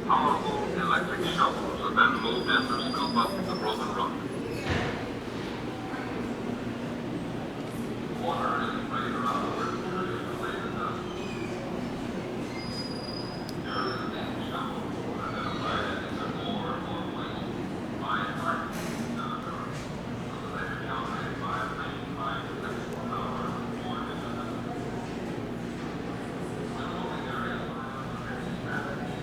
Powerful electric shovels are then moved in to scoop up the broken rock. Water is sprayed around where the material is laid in dust. There is a big shovel identified as either more or waste by a target laboratory, so that they can calculate 595 to 64 hours more than the loading areas are very strategy.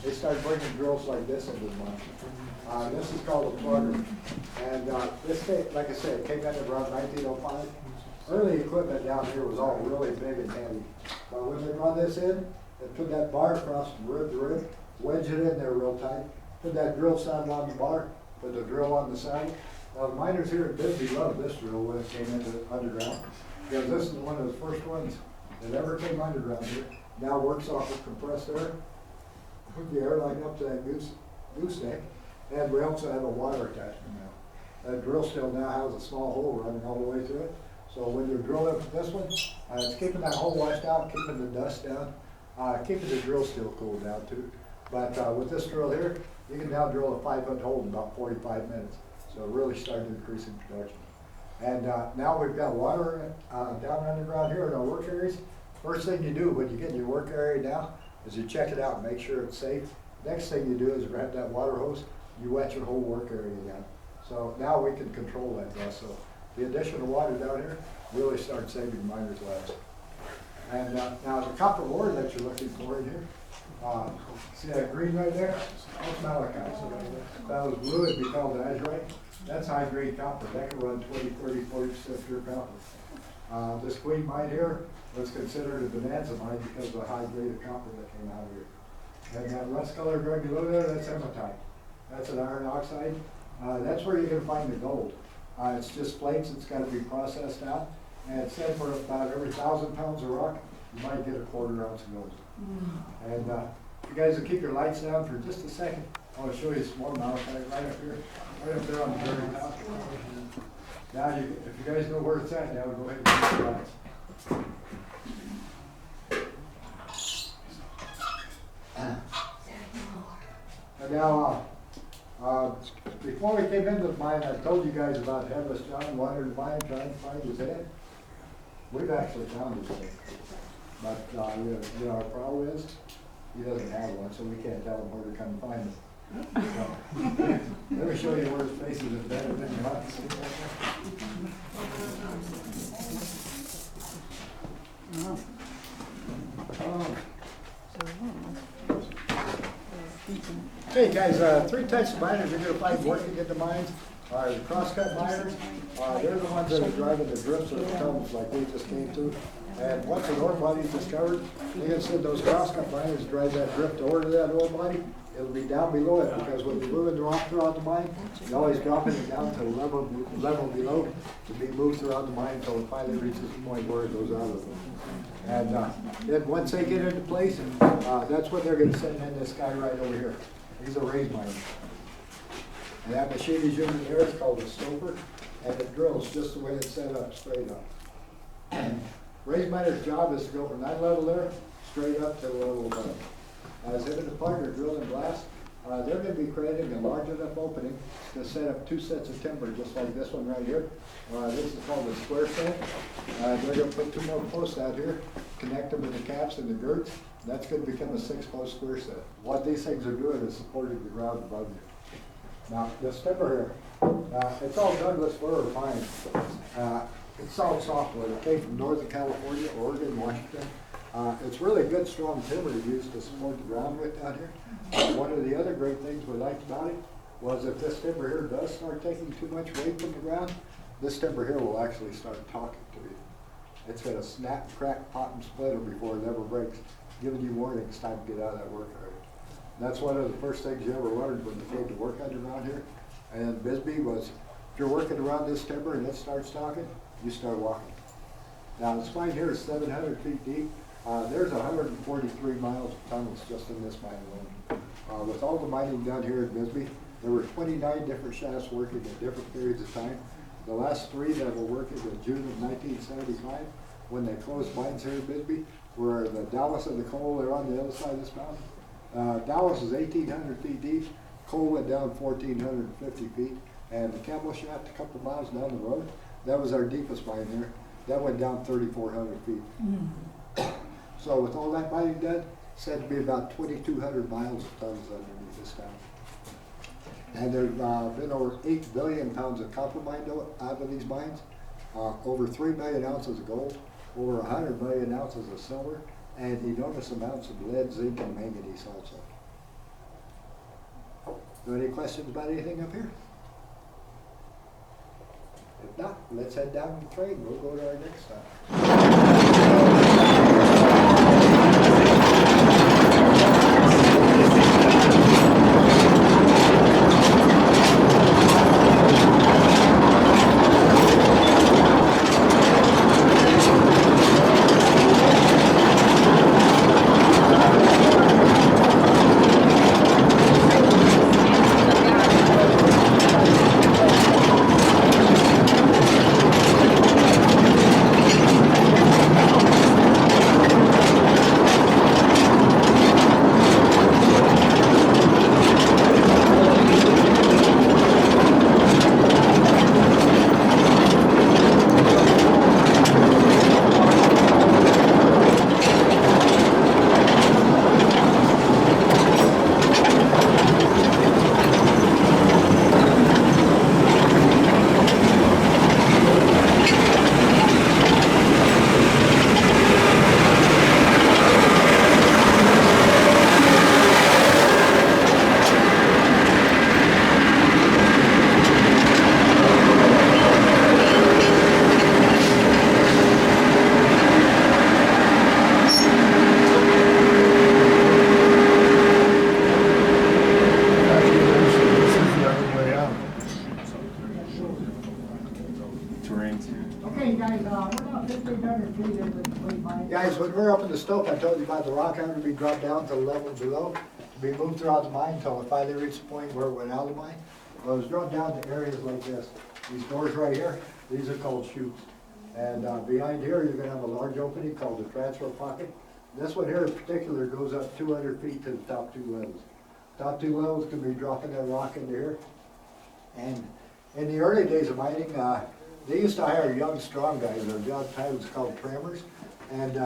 They started bringing drills like this into the mine. This is called a plugger. And this thing, like I said, came in around 1905. Early equipment down here was all really big and heavy. But when they run this in, they put that bar across from rib to rib, wedge it in there real tight, put that drill saddle on the bar, put the drill on the saddle. Now the miners here at Bisbee loved this drill when it came into underground, because this is one of the first ones that ever came underground here. Now works off of compressed air, hook the air line up to that gooseneck, and we also have a water attachment now. That drill still now has a small hole running all the way through it. So when you're drilling this one, it's keeping that hole washed out, keeping the dust down. keeping the drill still cooled down too. But with this drill here, you can now drill a 5-foot hole in about 45 minutes. So it really started increasing production. And now we've got water down underground here in our work areas. First thing you do when you get in your work area now is you check it out and make sure it's safe. Next thing you do is grab that water hose, you wet your whole work area down. So now we can control that gas. So the addition of water down here really starts saving miners' lives. And now the copper ore that you're looking for in here, see that green right there? That's malachite. So if that was blue, it'd be called azurite. That's high grade copper. That can run 20, 30, 40% pure copper. This queen mine here was considered a bonanza mine because of the high grade of copper that came out of here. And that rust color right below there, that's hematite. That's an iron oxide. That's where you're going to find the gold. It's just flakes. It's got to be processed out. And it said for about every 1,000 pounds of rock, you might get a quarter ounce of gold. And you guys will keep your lights down for just a second. I want to show you some more malachite right up here. Right up there on the very top. Now, if you guys know where it's at now, go ahead and keep your lights. And now, before we came into the mine, I told you guys about Headless John wandered the mine trying to find his head. We've actually found his head. But you know, our problem is he doesn't have one, so we can't tell him where to come find him. So, let me show you where his face is embedded in the rock. Hey guys, 3 types of miners you're going to find working in the mines are the crosscut miners. They're the ones that are driving the drifts or the tunnels like we just came to. And once an ore body is discovered, you can see those crosscut miners drive that drift over to that ore body. It'll be down below it because when you're moving the rock throughout the mine, you're always dropping it down to the level below to be moved throughout the mine until it finally reaches the point where it goes out of it. And then once they get into place, that's what they're going to send in this guy right over here. He's a raise miner. And that machine he's using there is called a stoper, and it drills just the way it's set up, straight up. Raise miner's job is to go from that level there, straight up to the level above. As him and the partner drill and blast, they're going to be creating a large enough opening to set up 2 sets of timber, just like this one right here. This is called a square set. They're going to put 2 more posts out here, connect them with the caps and the girts. That's going to become a 6-post square set. What these things are doing is supporting the ground above you. Now, this timber here, it's all Douglas fir pine. It's solid softwood. It came from Northern California, Oregon, Washington. It's really good, strong timber to use to support the ground with down here. One of the other great things we liked about it was if this timber here does start taking too much weight from the ground, this timber here will actually start talking to you. It's going to snap, crack, pop, and splinter before it ever breaks, giving you warning it's time to get out of that work area. That's one of the first things you ever learned when you came to work underground here. And Bisbee was, if you're working around this timber and it starts talking, you start walking. Now this mine here is 700 feet deep. There's 143 miles of tunnels just in this mine alone. With all the mining down here at Bisbee, there were 29 different shafts working at different periods of time. The last 3 that were working in June of 1975, when they closed mines here at Bisbee, were the Dallas and the Coal. They're on the other side of this mountain. Dallas is 1,800 feet deep. Coal went down 1,450 feet. And the Camel Shaft, a couple miles down the road, that was our deepest mine here. That went down 3,400 feet. So with all that mining done, said to be about 2,200 miles of tunnels underneath this town. And there's been over 8 billion pounds of copper mined out of these mines, over 3 million ounces of gold, over 100 million ounces of silver, and enormous amounts of lead, zinc, and manganese also. Any questions about anything up here? If not, let's head down to the train. We'll go to our next stop. stope I told you about, the rock had to be dropped down to the level below, to be moved throughout the mine until it finally reached the point where it went out of the mine. Well, it was dropped down to areas like this. These doors right here, these are called chutes. And behind here, you're gonna have a large opening called the transfer pocket. This one here in particular goes up 200 feet to the top two levels. Top two levels can be dropping that rock into here. And in the early days of mining, they used to hire young, strong guys. Their job title was called trammers. And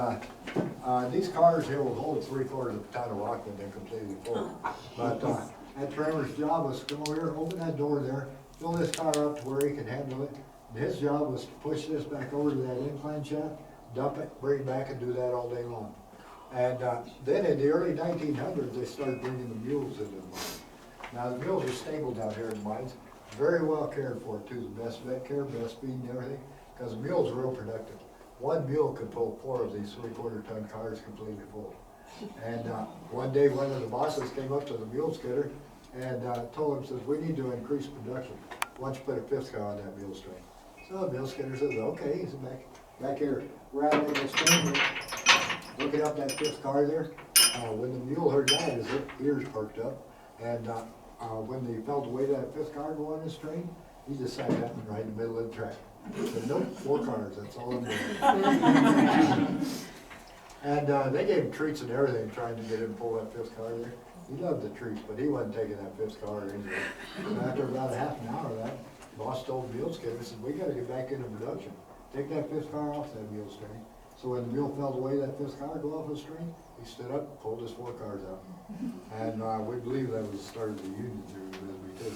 these cars here will hold 3/4 of a ton of rock when they're completely full. But that trammer's job was to come over here, open that door there, fill this car up to where he could handle it. And his job was to push this back over to that incline shaft, dump it, bring it back, and do that all day long. And then in the early 1900s, they started bringing the mules into the mine. Now the mules are stable down here in the mines, very well cared for too, the best vet care, best feed and everything, because the mules are real productive. One mule could pull 4 of these 3/4 ton cars completely full. And one day one of the bosses came up to the mule skidder and told him, says, we need to increase production. Why don't you put a 5th car on that mule string? So the mule skidder says, okay. He said, back here, we're out in the string, looking up that 5th car there. When the mule heard that, his ears perked up. And when they felt the weight of that 5th car go on his string, he just sat down right in the middle of the track. He said, nope, 4 cars, that's all I'm doing. And they gave him treats and everything, trying to get him to pull that 5th car there. He loved the treats, but he wasn't taking that 5th car anyway. And after about a half an hour of that, boss told the mule skidder, he said, we gotta get back into production. Take that 5th car off that mule string. So when the mule felt the weight of that 5th car go off the string, he stood up, pulled his 4 cars out. And we believe that was the start of the union here in Bisbee too.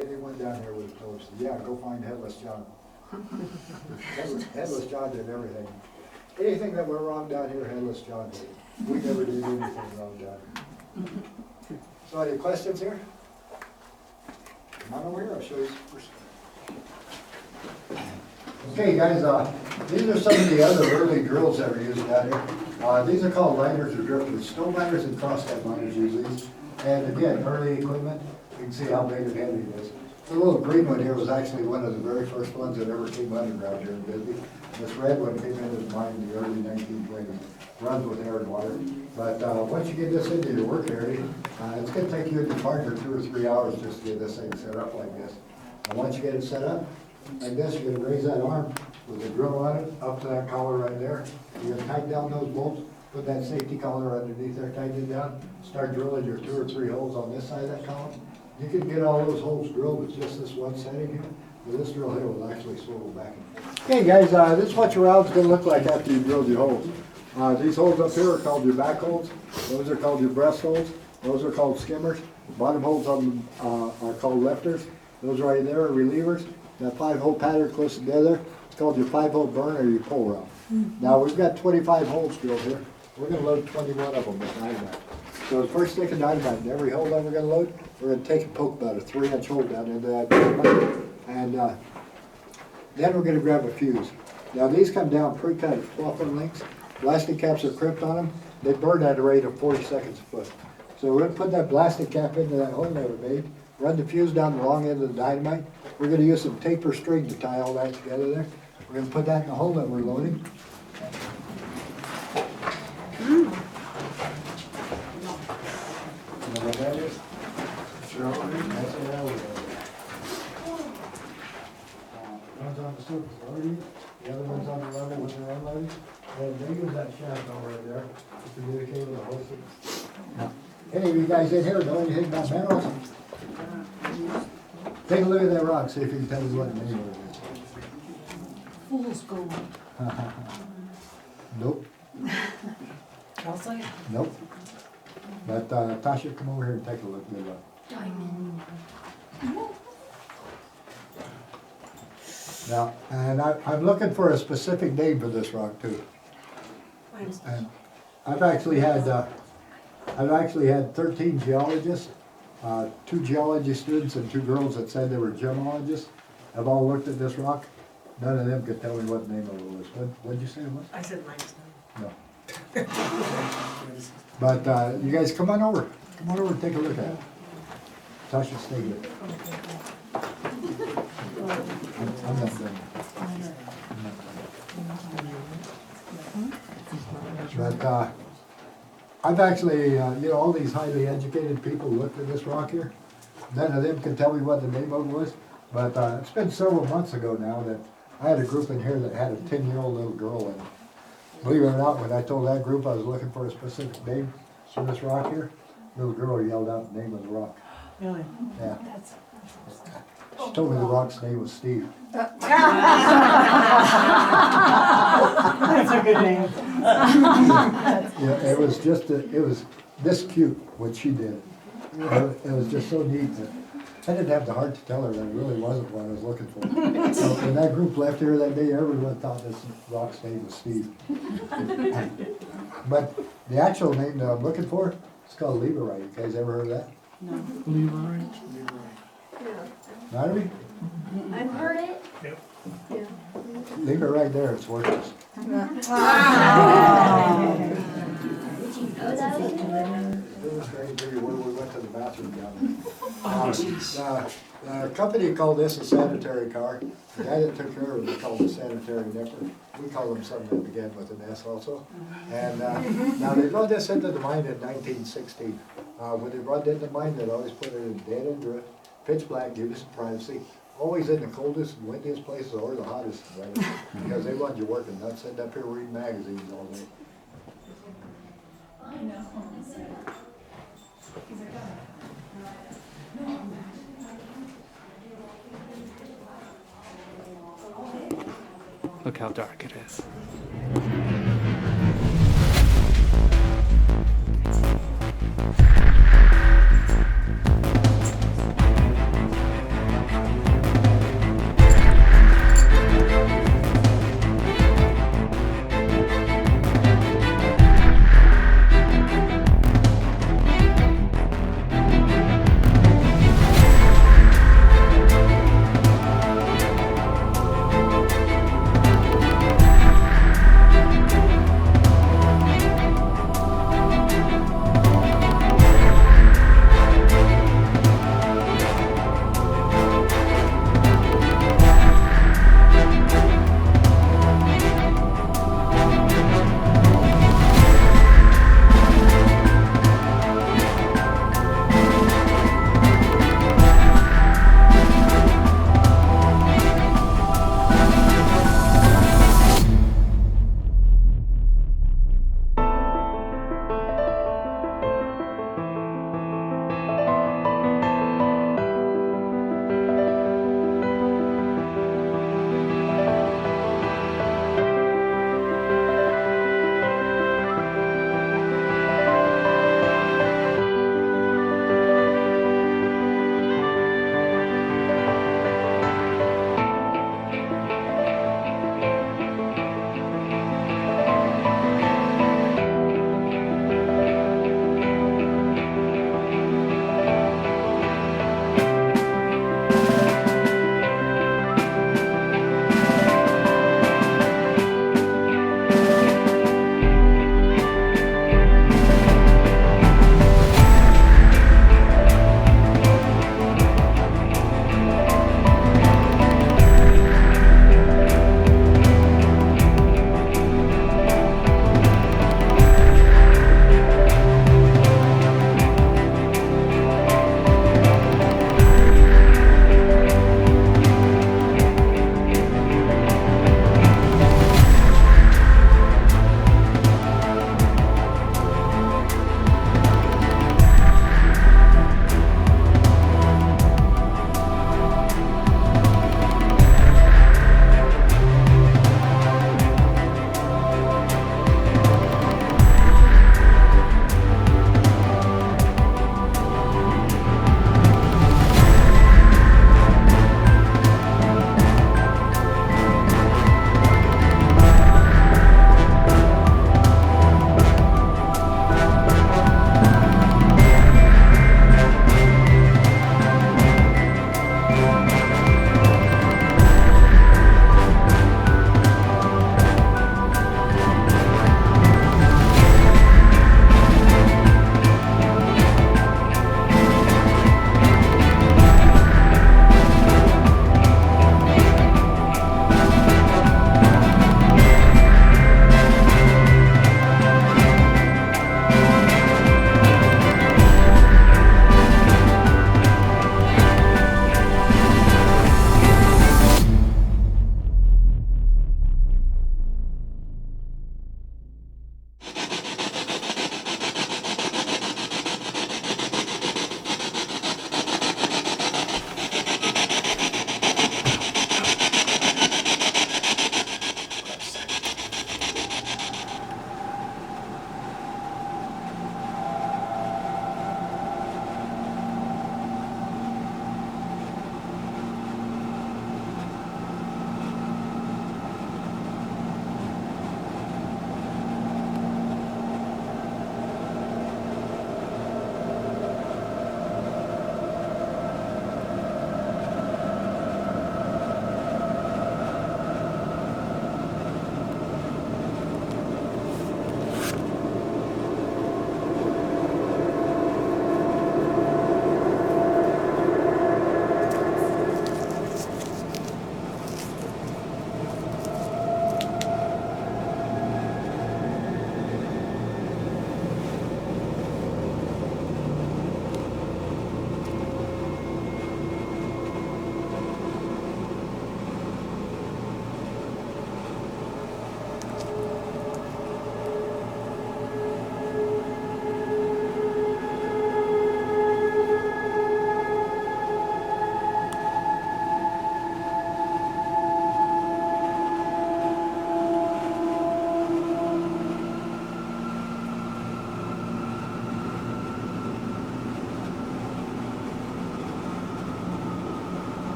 Anyone down there would have told us, yeah, go find Headless John. Headless John did everything. Anything that went wrong down here, Headless John did. We never did anything wrong down here. So any questions here? Come on over here, I'll show you first. Okay guys, these are some of the other early drills that were used down here. These are called liners or drifters. Stone liners and crosscut liners use these. And again, early equipment, you can see how big and heavy it is. The little green one here was actually one of the very first ones that ever came underground here in Bisbee. This red one came into the mine in the early 1920s. Runs with air and water. But once you get this into your work area, it's going to take you and your partner 2 or 3 hours just to get this thing set up like this. And once you get it set up, like this, you're going to raise that arm with a drill on it up to that collar right there. You're going to tighten down those bolts, put that safety collar underneath there, tighten it down, start drilling your 2 or 3 holes on this side of that column. You can get all those holes drilled with just this one setting here, but this drill here will actually swivel back and forth. Okay guys, this is what your round's going to look like after you drilled your holes. These holes up here are called your back holes. Those are called your breast holes. Those are called skimmers. The bottom holes on are called lifters. Those right there are relievers. That 5-hole pattern close together, it's called your 5-hole burn or your pull round. Now we've got 25 holes drilled here. We're going to load 21 of them with dynamite. So the first stick of dynamite in every hole that we're going to load, we're going to take and poke about a 3-inch hole down into that dynamite. And then we're going to grab a fuse. Now these come down pre-cut at 12-foot lengths. Blasting caps are crimped on them. They burn at a rate of 40 seconds a foot. So we're going to put that blasting cap into that hole that we made, run the fuse down the long end of the dynamite. We're going to use some taper string to tie all that together there. We're going to put that in the hole that we're loading. You know what that is? Sure. That's what I would do. One's on the surface loading, the other one's on the level when they're unloading. And they use that shaft over there to communicate with the whole system. Any of you guys in here know anything about minerals? Take a look at that rock, see if you can tell me what the name of it is. Fool's gold. Nope. Calcite? Nope. But Tasha, come over here and take a look. Good luck. Diamond. Now, and I'm looking for a specific name for this rock too. And I've actually had 13 geologists, 2 geology students and 2 girls that said they were gemologists. Have all looked at this rock. None of them could tell me what the name of it was. What did you say it was? I said limestone. No. But you guys come on over. Come on over and take a look at it. Tasha, stay here. I'm not done. I'm not done. But, I've actually, all these highly educated people looked at this rock here. None of them could tell me what the name of it was, but, it's been several months ago now that I had a group in here that had a 10-year-old little girl in it. Believe it or not, when I told that group I was looking for a specific name for this rock here, little girl yelled out the name of the rock. Really? Yeah. That's She told me the rock's name was Steve. That's a good name. Yeah, it was just, it was this cute what she did. It was just so neat that I didn't have the heart to tell her that it really wasn't what I was looking for. So when that group left here that day, everyone thought this rock's name was Steve. But the actual name that I'm looking for, it's called Leverite. You guys ever heard of that? No. Natalie? I've heard it. Yep. Yeah. Leave it right there, it's worthless. Did you know that? It was very big when we went to the bathroom down there. The company called this a sanitary car. The guy that took care of it called it a sanitary nipper. We call them something that began with an S also. And now they brought this into the mine in 1916. When they brought it into the mine, they'd always put it in dead end drift, pitch black, give you some privacy. Always in the coldest and windiest places or the hottest, right? Because they want you working, not sitting up here reading magazines all day. Look how dark it is.